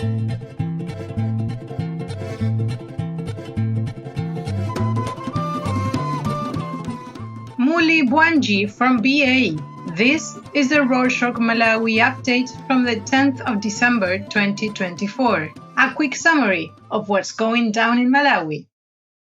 Muli Bwanji from BA. This is the Rorschach Malawi update from the 10th of December 2024. A quick summary of what's going down in Malawi.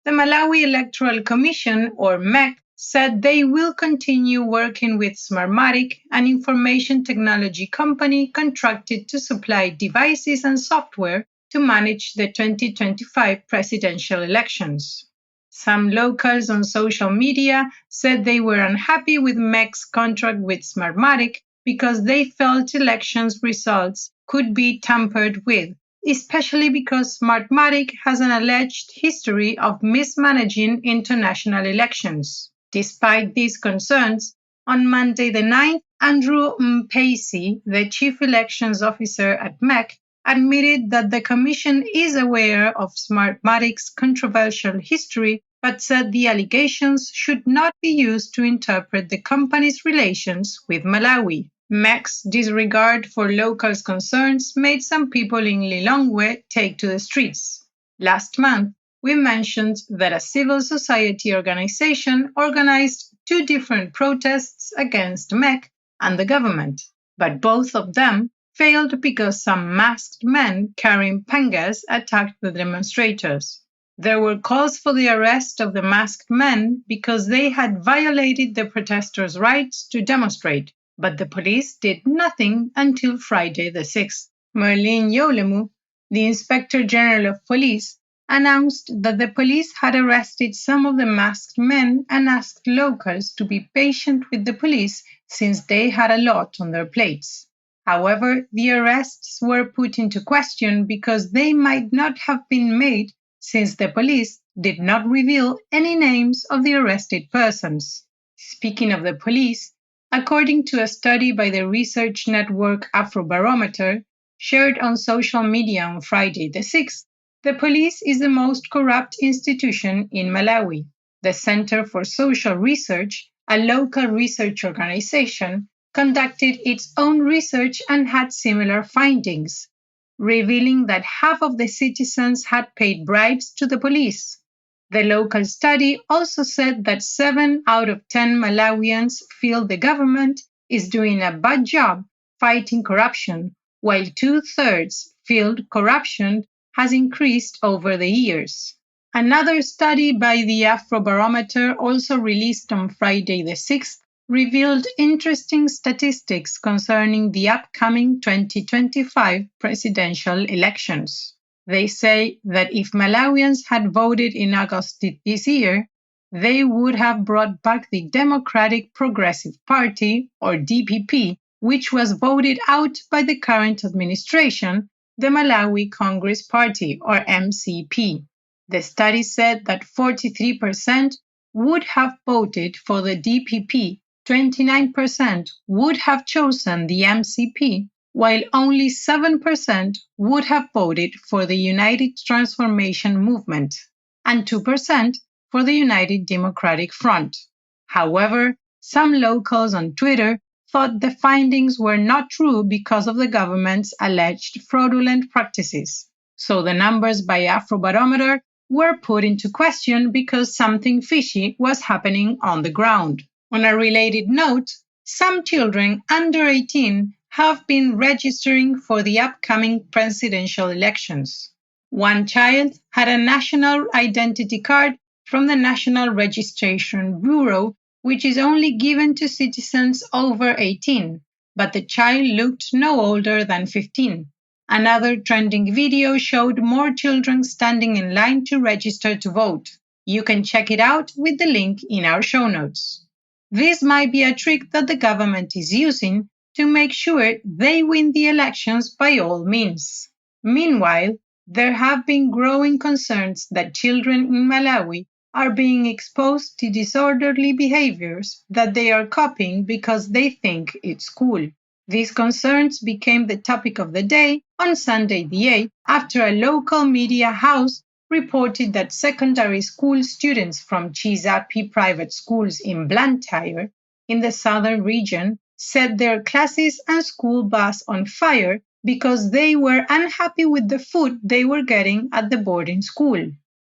The Malawi Electoral Commission, or MEC, said they will continue working with Smartmatic, an information technology company contracted to supply devices and software to manage the 2025 presidential elections. Some locals on social media said they were unhappy with MEC's contract with Smartmatic because they felt elections results could be tampered with, especially because Smartmatic has an alleged history of mismanaging international elections. Despite these concerns, on Monday the 9th, Andrew Mpesi, the chief elections officer at MEC, admitted that the commission is aware of Smartmatic's controversial history, but said the allegations should not be used to interpret the company's relations with Malawi. MEC's disregard for locals' concerns made some people in Lilongwe take to the streets. Last month, we mentioned that a civil society organization organized 2 different protests against MEC and the government, but both of them failed because some masked men carrying pangas attacked the demonstrators. There were calls for the arrest of the masked men because they had violated the protesters' rights to demonstrate, but the police did nothing until Friday the 6th. Merlin Yolemu, the Inspector General of Police, announced that the police had arrested some of the masked men and asked locals to be patient with the police since they had a lot on their plates. However, the arrests were put into question because they might not have been made since the police did not reveal any names of the arrested persons. Speaking of the police, according to a study by the research network Afrobarometer, shared on social media on Friday the 6th, the police is the most corrupt institution in Malawi. The Center for Social Research, a local research organization, conducted its own research and had similar findings, revealing that half of the citizens had paid bribes to the police. The local study also said that 7 out of 10 Malawians feel the government is doing a bad job fighting corruption, while 2/3 feel corruption has increased over the years. Another study by the Afrobarometer, also released on Friday the 6th, revealed interesting statistics concerning the upcoming 2025 presidential elections. They say that if Malawians had voted in August this year, they would have brought back the Democratic Progressive Party, or DPP, which was voted out by the current administration, the Malawi Congress Party, or MCP. The study said that 43% would have voted for the DPP, 29% would have chosen the MCP, while only 7% would have voted for the United Transformation Movement, and 2% for the United Democratic Front. However, some locals on Twitter thought the findings were not true because of the government's alleged fraudulent practices. So the numbers by Afrobarometer were put into question because something fishy was happening on the ground. On a related note, some children under 18 have been registering for the upcoming presidential elections. One child had a national identity card from the National Registration Bureau, which is only given to citizens over 18, but the child looked no older than 15. Another trending video showed more children standing in line to register to vote. You can check it out with the link in our show notes. This might be a trick that the government is using to make sure they win the elections by all means. Meanwhile, there have been growing concerns that children in Malawi are being exposed to disorderly behaviors that they are copying because they think it's cool. These concerns became the topic of the day on Sunday the 8th after a local media house reported that secondary school students from Chizapi private schools in Blantyre, in the southern region, set their classes and school bus on fire because they were unhappy with the food they were getting at the boarding school.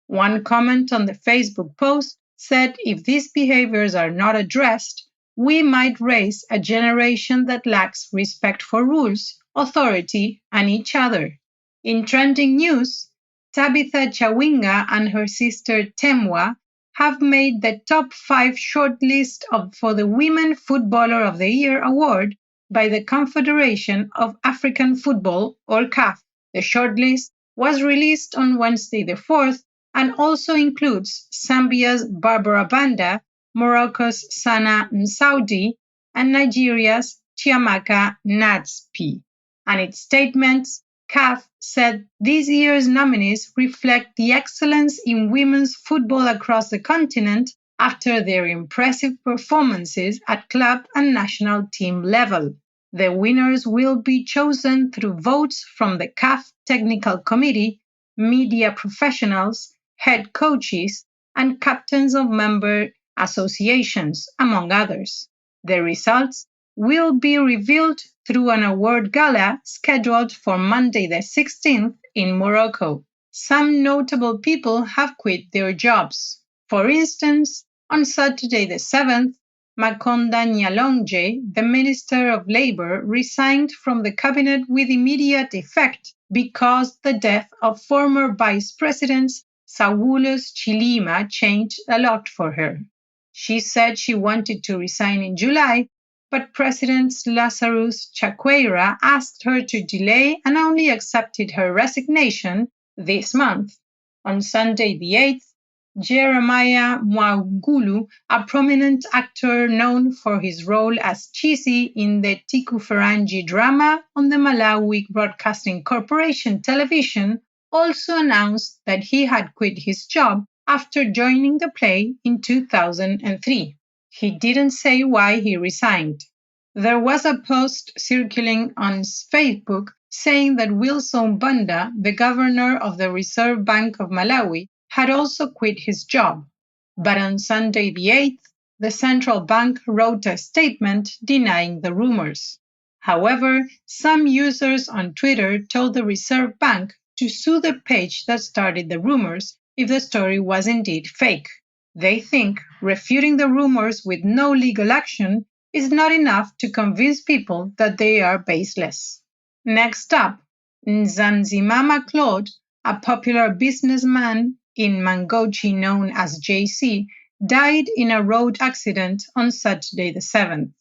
One comment on the Facebook post said if these behaviors are not addressed, we might raise a generation that lacks respect for rules, authority, and each other. In trending news, Tabitha Chawinga and her sister Temwa have made the top 5 shortlist for the Women Footballer of the Year award by the Confederation of African Football, or CAF. The shortlist was released on Wednesday the 4th and also includes Zambia's Barbara Banda, Morocco's Sana Msaudi, and Nigeria's Chiamaka Nadspi. And its statements, CAF said this year's nominees reflect the excellence in women's football across the continent after their impressive performances at club and national team level. The winners will be chosen through votes from the CAF Technical Committee, media professionals, head coaches, and captains of member associations, among others. The results will be revealed through an award gala scheduled for Monday the 16th in Morocco. Some notable people have quit their jobs. For instance, on Saturday the 7th, Makonda Nyalonje, the Minister of Labour, resigned from the cabinet with immediate effect because the death of former Vice President Saulus Chilima changed a lot for her. She said she wanted to resign in July, but President Lazarus Chakwera asked her to delay and only accepted her resignation this month. On Sunday the 8th, Jeremiah Mwagulu, a prominent actor known for his role as Chisi in the Tiku Ferangi drama on the Malawi Broadcasting Corporation television, also announced that he had quit his job after joining the play in 2003. He didn't say why he resigned. There was a post circulating on Facebook saying that Wilson Banda, the governor of the Reserve Bank of Malawi, had also quit his job. But on Sunday the 8th, the central bank wrote a statement denying the rumors. However, some users on Twitter told the Reserve Bank to sue the page that started the rumors if the story was indeed fake. They think refuting the rumors with no legal action is not enough to convince people that they are baseless. Next up, Nzanzimama Claude, a popular businessman in Mangochi known as JC, died in a road accident on Saturday the 7th.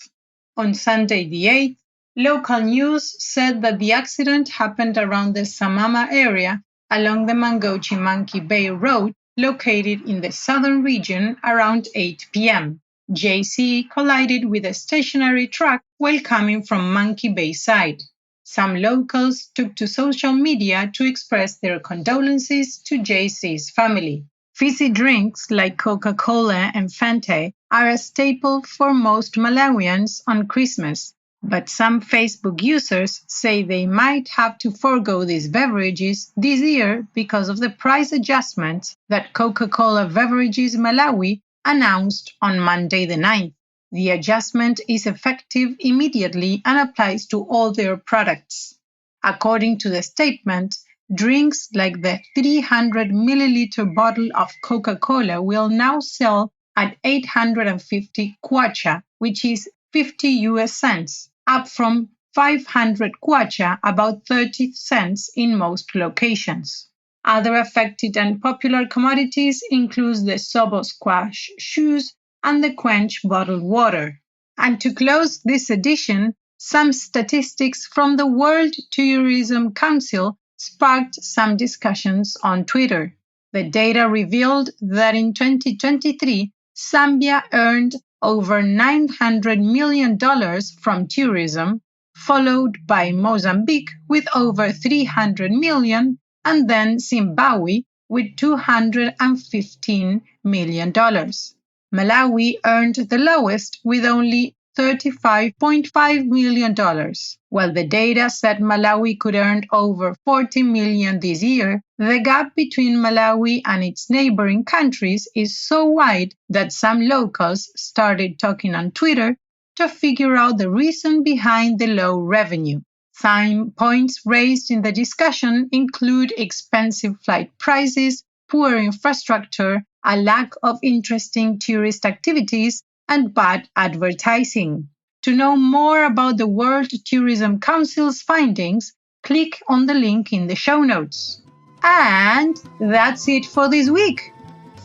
On Sunday the 8th, local news said that the accident happened around the Samama area along the Mangochi Monkey Bay Road, located in the southern region around 8 p.m. JC collided with a stationary truck while coming from Monkey Bay side. Some locals took to social media to express their condolences to JC's family. Fizzy drinks like Coca-Cola and Fanta are a staple for most Malawians on Christmas, but some Facebook users say they might have to forego these beverages this year because of the price adjustments that Coca-Cola Beverages Malawi announced on Monday the 9th. The adjustment is effective immediately and applies to all their products. According to the statement, drinks like the 300 milliliter bottle of Coca-Cola will now sell at 850 kwacha, which is 50 US cents, up from 500 kwacha, about 30 cents in most locations. Other affected and popular commodities include the Sobo squash shoes and the Quench bottled water. And to close this edition, some statistics from the World Tourism Council sparked some discussions on Twitter. The data revealed that in 2023, Zambia earned over $900 million from tourism, followed by Mozambique with over $300 million, and then Zimbabwe with $215 million. Malawi earned the lowest with only $35.5 million. While the data said Malawi could earn over $40 million this year, the gap between Malawi and its neighboring countries is so wide that some locals started talking on Twitter to figure out the reason behind the low revenue. Some points raised in the discussion include expensive flight prices, poor infrastructure, a lack of interesting tourist activities, and bad advertising. To know more about the World Tourism Council's findings, click on the link in the show notes. And that's it for this week.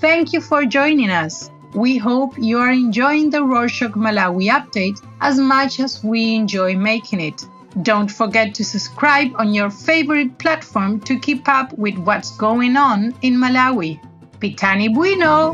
Thank you for joining us. We hope you are enjoying the Rorschach Malawi update as much as we enjoy making it. Don't forget to subscribe on your favorite platform to keep up with what's going on in Malawi. Pitani Bueno!